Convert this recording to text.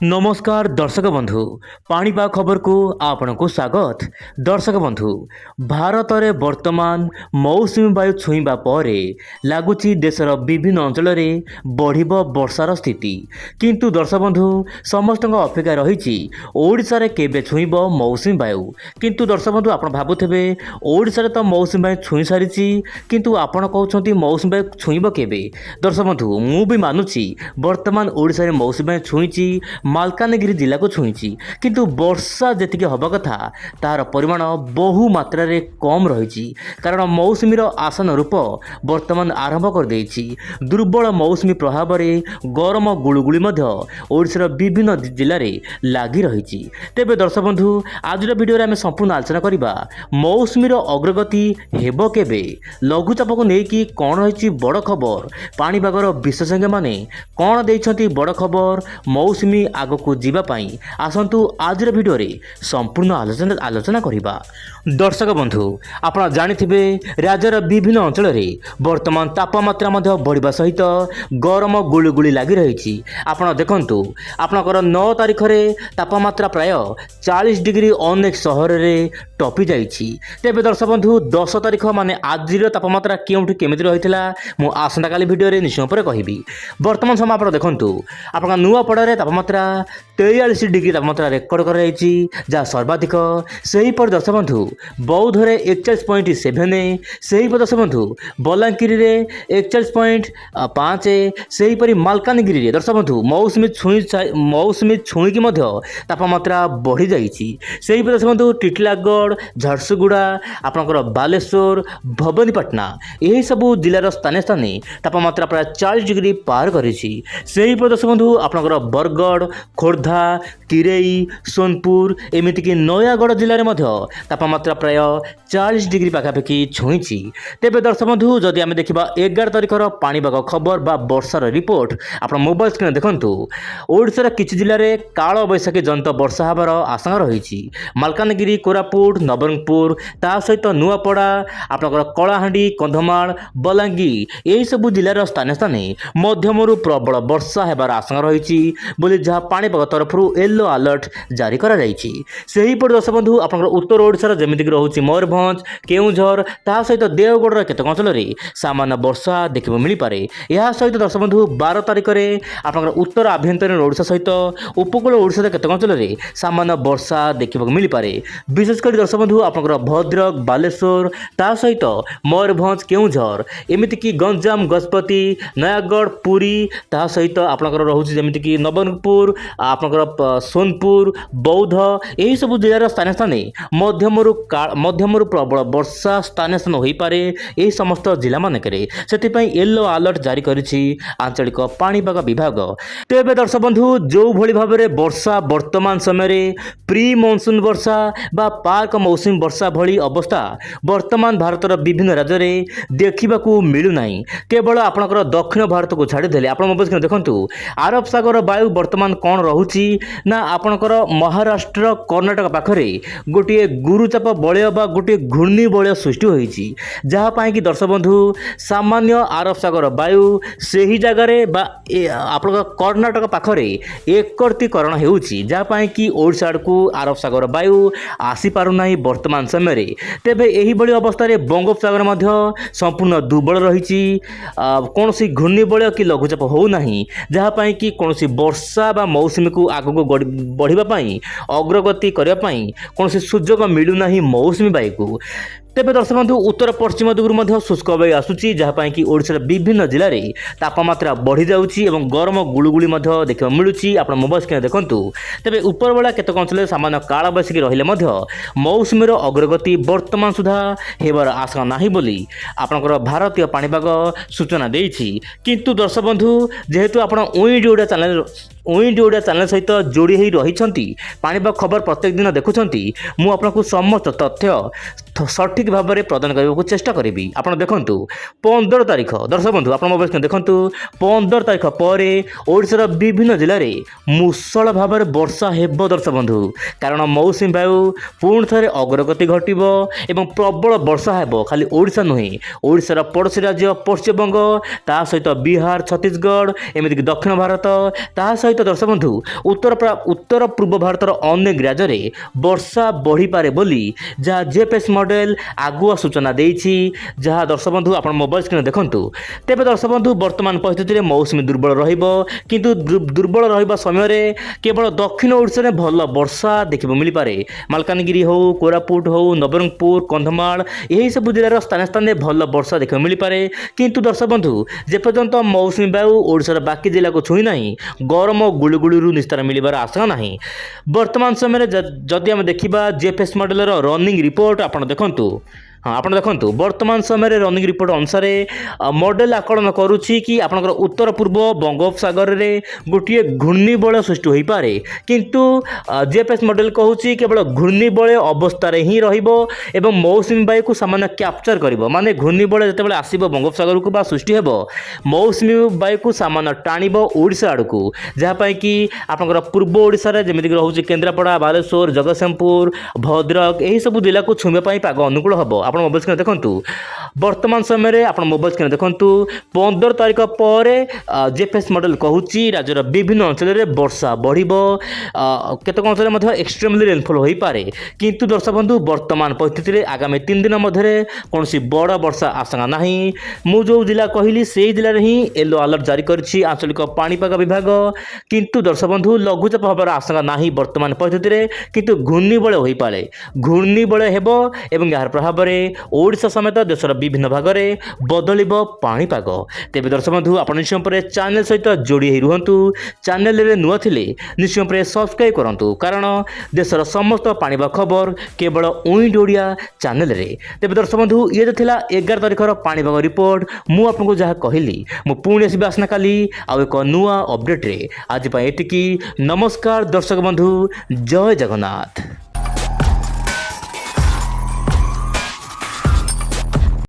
नमस्कार दर्शक बंधु पाणीपाग खबर को आपण को स्वागत। दर्शक बंधु भारत में वर्तमान मौसुमी वायु छुईबा परे लगुच देशर विभिन्न अंचल बढ़ वर्षार स्थिति किंतु दर्शक बंधु समस्त अपेक्षा रही ओडिशा केबे छुईब मौसुमी वायु। किंतु दर्शक बंधु आप भावुवे ओडिशा तो मौसुमी वायु छुई सारी किंतु आपण कहते मौसुमी वायु छुईब केबे। दर्शक बंधु मु भी मानुची वर्तमान ओडिशा रे मौसुमी वायु छुईची मालकानगिरी जिला को छुईची किंतु वर्षा जी हवा कथा तार परिमाण बहु मात्रा रे कम रही कारण मौसुमीर आसन रूप वर्तमान आरंभ कर देइछि। दुर्बल मौसुमी प्रभाव में गरम गुळुगुळी ओडिशार विभिन्न जिले में लगी रही। तेबे दर्शक बंधु आज भिडियो आम संपूर्ण आलोचना करवा मौसुमीर अग्रगति हेब केबे, लघुचाप को लेकिन कौन रही बड़ खबर, पाणीपागर विशेषज्ञ माने कौन देइछंती बड़ खबर, मौसुमी आगको जीवाई आसतु आज भिडियो संपूर्ण आलोचना करवा। दर्शक बंधु आप जानिथिबे राज्यर विभिन्न अंचल वर्तमान तापमात्रा बढ़िबा सहित गरम गुळुगुळी लगी रही। आपड़ देखु आपणकर 9 तारिख में तापमात्रा प्राय 40 डिग्री अनेक सहर में टपी जाइछि। तेबे दर्शक बंधु 10 तारिख माने आज तापमात्रा केउठी केमिति रहितला मु आसंता काली भिडियो रे निश्चय पर कहबी। वर्तमान समय आप देखु आपन नुआपड़ारे तापमात्रा 43 डिग्री तापमात्रा रेकर्ड कर जहाँ सर्वाधिक। सही पर दर्शक बंधु बौद्ध में 41.7, सही पर दर्शक बंधु बलांगीर में 41.5, सहीपरि मालकानगिरी दर्शक बंधु मौसुमी छुईकी तापमात्रा बढ़ी जाइछि। सही पर दर्शक बंधु टिटिलागढ़, झारसुगुड़ा, आपनकर बालेश्वर, भवानीपाटना यही सबू जिलार स्थाने स्थाने तापमात्रा प्राय 40 डिग्री पार करिछि। सही पर दर्शक बंधु आपनकर बरगढ़, खोर्धा, किरेई, सोनपुर एमतीक नयागढ़ जिले में तापमात्रा प्राय 40 डिग्री पाखापाखि छुईची। तेबे दर्शक बंधु जदि आम देखा 11 तारिखर पाणीपाग खबर बा वर्षार रिपोर्ट आप मोबाइल स्क्रीन देखु ओडिशार किछि जिले में काल बैशाखी जनित वर्षा हबार आशंका रही। मालकानगिरी, कोरापुट, नवरंगपुर ता सहित नुआपड़ा, आपनकर कलाहांडी, कंधमाल, बलांगीर यही सबू जिलार स्थाने स्थाने मध्यमरु प्रबल वर्षा हेबार आशंका रही बोली जहाँ पाणीपाग तरफ येलो अलर्ट जारी करा जाइछि। सही पर दर्शक बंधु आपनकर उत्तर ओडिशार जेमितिक रहुछि मयूरभंज, केउझर ता सहित देवगढ़ केतेक अंचल सामान्य वर्षा देखा मिल पारे। यह सहित दर्शक बंधु 12 तारिख में आपनकर उत्तर आभ्यंतरीण ओडिशा सहित उपकूल ओडिशा केतेक अंचल सामान्य वर्षा देखा मिल पारे। विशेषकर दर्शक बंधु आपनकर भद्रक, बालेश्वर ता सहित मयूरभंज, केउझर एमितिक गंजाम, गजपति, नयागढ़, पुरी ता सहित आपनकर रहुछि जेमितिक नवरंगपुर, आपनकर सोनपुर, बौद्ध यही सब जिलार स्थाने स्थाने मध्यमरु प्रबल वर्षा स्थाने स्थान हो पारे। यही समस्त जिला मानकरे से येलो अलर्ट जारी करिछि आंचलिक पाणीपाग विभाग। तेबे दर्शक बंधु जो भली भाव में वर्षा वर्तमान समय प्री मॉनसून वर्षा बा पार्क मौसुमी वर्षा भली अवस्था वर्तमान भारतर विभिन्न राज्य में देखा मिलूना। केवल आपनकर दक्षिण भारत को छाड़देले आप मोबाइल देखु आरब सागर वायु वर्तमान कौन रहुछि ना आपनकर महाराष्ट्र, कर्णाटक पाखरे गोटे गुरुचाप बलय बा गोटे घूर्णी बलय सृष्टि होइछि जहाँपाई कि दर्शक बंधु सामान्य आरब सागर वायु से ही जगार बा आपनकर कर्णाटक पाखरे एकत्रीकरण होउछि जहाँपाई कि ओडिशा को आरब सागर वायु आसी पारुना वर्तमान समय। तेबे एही बड़ी अवस्था रे बंगोपसागर मध्य संपूर्ण दुर्बल रही कौन सी घूर्णी बलय कि लघुचाप होना जहाँपाई कि कौन सी वर्षा बा मौसुमी को आगको बढ़ापी अग्रगति करने कौन सुजोग मिलूना मौसुमी वायु को। तेबे दर्शक बंधु उत्तर पश्चिम दिगरू शुष्क वायु आसूची जहाँपाई कि ओडिशार विभिन्न जिले में तापमात्रा बढ़ी जाउछि एवं गरम गुळुगुळी देखा मिलूची आप मोबाइल स्क्रीन देखु। तेबे उपरबेला केतक अंचल सामान्य काल बैशाखी रहिले मौसुमीर अग्रगति वर्तमान सुधा हेबार आशा नाही बोली आपनकर भारतीय पाणीपाग सूचना देइछि। किंतु दर्शक बंधु जेहेतु आपण ओइंडिया चैनल सहित जोड़ी रही पाणीपाग खबर प्रत्येक दिन देखुंट मु आपको समस्त तथ्य सठिक भाव में प्रदान करने को चेष्टा करी। आप देखु 15 तारिख दर्शक बंधु आप मोबाइल देखु 15 तारिख पर ओडिशार विभिन्न जिले में मुसळ भाव में वर्षा हेब दर्शक बंधु कारण मौसुमी वायु पुणी थे अग्रगति घटव एवं प्रबल वर्षा हेब खाली ओडिशा नुहे ओडिशार पड़ोशी राज्य पश्चिमबंग ता सहित बिहार, छत्तीसगढ़ एमतीक दक्षिण भारत ता सहित ସହିତ ଦର୍ଶକ ବନ୍ଧୁ ଉତ୍ତର ପୂର୍ବ ଭାରତର ଅନେକ ରାଜ୍ୟରେ ବର୍ଷା ବଢ଼ିପାରେ ବୋଲି ଯାହା ଜିଏଫଏସ୍ ମଡେଲ ଆଗୁଆ ସୂଚନା ଦେଇଛି, ଯାହା ଦର୍ଶକ ବନ୍ଧୁ ଆପଣ ମୋବାଇଲ ସ୍କ୍ରିନରେ ଦେଖନ୍ତୁ। ତେବେ ଦର୍ଶକ ବନ୍ଧୁ ବର୍ତ୍ତମାନ ପରିସ୍ଥିତିରେ ମୌସୁମୀ ଦୁର୍ବଳ ରହିବ, କିନ୍ତୁ ଦୁର୍ବଳ ରହିବା ସମୟରେ କେବଳ ଦକ୍ଷିଣ ଓଡ଼ିଶାରେ ଭଲ ବର୍ଷା ଦେଖିବାକୁ ମିଳିପାରେ। ମାଲକାନଗିରି ହେଉ, କୋରାପୁଟ ହେଉ, ନବରଙ୍ଗପୁର, କନ୍ଧମାଳ ଏହିସବୁ ଜିଲ୍ଲାର ସ୍ଥାନେ ସ୍ଥାନେ ଭଲ ବର୍ଷା ଦେଖିବାକୁ ମିଳିପାରେ। କିନ୍ତୁ ଦର୍ଶକ ବନ୍ଧୁ ଯେପର୍ଯ୍ୟନ୍ତ ମୌସୁମୀ ବାୟୁ ଓଡ଼ିଶାର ବାକି ଜିଲ୍ଲାକୁ ଛୁଇଁ ନାହିଁ, ଗରମ ଗୁଳୁଗୁଳିରୁ ନିସ୍ତାର ମିଳିବାର ଆଶଙ୍କା ନାହିଁ। ବର୍ତ୍ତମାନ ସମୟରେ ଯଦି ଆମେ ଦେଖିବା ଜିଏଫଏସ୍ ମଡେଲର ରନିଂ ରିପୋର୍ଟ ଆପଣ ଦେଖନ୍ତୁ। ଆପଣ ଦେଖନ୍ତୁ ବର୍ତ୍ତମାନ ସମୟରେ ରନିଂ ରିପୋର୍ଟ ଅନୁସାରେ ମଡେଲ ଆକଳନ କରୁଛି କି ଆପଣଙ୍କର ଉତ୍ତର ପୂର୍ବ ବଙ୍ଗୋପସାଗରରେ ଗୋଟିଏ ଘୂର୍ଣ୍ଣିବଳୟ ସୃଷ୍ଟି ହୋଇପାରେ, କିନ୍ତୁ ଜିଏଫଏସ୍ ମଡେଲ କହୁଛି କେବଳ ଘୂର୍ଣ୍ଣିବଳୟ ଅବସ୍ଥାରେ ହିଁ ରହିବ ଏବଂ ମୌସୁମୀ ବାୟୁକୁ ସାମାନ୍ୟ କ୍ୟାପଚର କରିବ। ମାନେ ଘୂର୍ଣ୍ଣିବଳୟ ଯେତେବେଳେ ଆସିବ ବଙ୍ଗୋପସାଗରକୁ ବା ସୃଷ୍ଟି ହେବ, ମୌସୁମୀ ବାୟୁକୁ ସାମାନ୍ୟ ଟାଣିବ ଓଡ଼ିଶା ଆଡ଼କୁ, ଯାହାପାଇଁ କି ଆପଣଙ୍କର ପୂର୍ବ ଓଡ଼ିଶାରେ ଯେମିତିକି ରହୁଛି କେନ୍ଦ୍ରାପଡ଼ା, ବାଲେଶ୍ୱର, ଜଗତସିଂହପୁର, ଭଦ୍ରକ ଏହିସବୁ ଜିଲ୍ଲାକୁ ଛୁଇଁବା ପାଇଁ ପାଗ ଅନୁକୂଳ ହେବ। ଆପଣ ମୋବାଇଲ ସ୍କ୍ରିନରେ ଦେଖନ୍ତୁ। ବର୍ତ୍ତମାନ ସମୟରେ ଆପଣ ମୋବାଇଲ ସ୍କ୍ରିନରେ ଦେଖନ୍ତୁ 15 ତାରିଖ ପରେ ଜିଏଫଏସ୍ ମଡେଲ କହୁଛି ରାଜ୍ୟର ବିଭିନ୍ନ ଅଞ୍ଚଳରେ ବର୍ଷା ବଢ଼ିବ, କେତେକ ଅଞ୍ଚଳରେ ମଧ୍ୟ ଏକ୍ସଟ୍ରିମଲି ରେନଫଲ୍ ହୋଇପାରେ। କିନ୍ତୁ ଦର୍ଶକ ବନ୍ଧୁ ବର୍ତ୍ତମାନ ପରିସ୍ଥିତିରେ ଆଗାମୀ 3 ଦିନ ମଧ୍ୟରେ କୌଣସି ବଡ଼ ବର୍ଷା ଆଶଙ୍କା ନାହିଁ। ମୁଁ ଯେଉଁ ଜିଲ୍ଲା କହିଲି ସେହି ଜିଲ୍ଲାରେ ହିଁ ୟେଲୋ ଆଲର୍ଟ ଜାରି କରିଛି ଆଞ୍ଚଳିକ ପାଣିପାଗ ବିଭାଗ। କିନ୍ତୁ ଦର୍ଶକ ବନ୍ଧୁ ଲଘୁଚାପ ହେବାର ଆଶଙ୍କା ନାହିଁ ବର୍ତ୍ତମାନ ପରିସ୍ଥିତିରେ, କିନ୍ତୁ ଘୂର୍ଣ୍ଣିବଳୟ ହୋଇପାରେ। ଘୂର୍ଣ୍ଣିବଳୟ ହେବ ଏବଂ ଏହାର ପ୍ରଭାବରେ ଓଡ଼ିଶା ସମେତ ଦେଶର ବିଭିନ୍ନ ଭାଗରେ ବଦଳିବ ପାଣିପାଗ। ତେବେ ଦର୍ଶକ ବନ୍ଧୁ ଆପଣ ନିଶ୍ଚୟ ପରେ ଚ୍ୟାନେଲ ସହିତ ଯୋଡ଼ି ହୋଇ ରୁହନ୍ତୁ। ଚ୍ୟାନେଲରେ ନୂଆ ଥିଲେ ନିଶ୍ଚୟ ପରେ ସବସ୍କ୍ରାଇବ୍ କରନ୍ତୁ, କାରଣ ଦେଶର ସମସ୍ତ ପାଣିପାଗ ଖବର କେବଳ ଉଇଣ୍ଡ ଓଡ଼ିଆ ଚ୍ୟାନେଲରେ। ତେବେ ଦର୍ଶକ ବନ୍ଧୁ ଇଏ ତ ଥିଲା 11 ତାରିଖର ପାଣିପାଗ ରିପୋର୍ଟ। ମୁଁ ଆପଣଙ୍କୁ ଯାହା କହିଲି, ମୁଁ ପୁଣି ଆସିବି ଆସନ୍ତାକାଲି ଆଉ ଏକ ନୂଆ ଅପଡେଟ୍ରେ। ଆଜି ପାଇଁ ଏତିକି। ନମସ୍କାର ଦର୍ଶକ ବନ୍ଧୁ, ଜୟ ଜଗନ୍ନାଥ।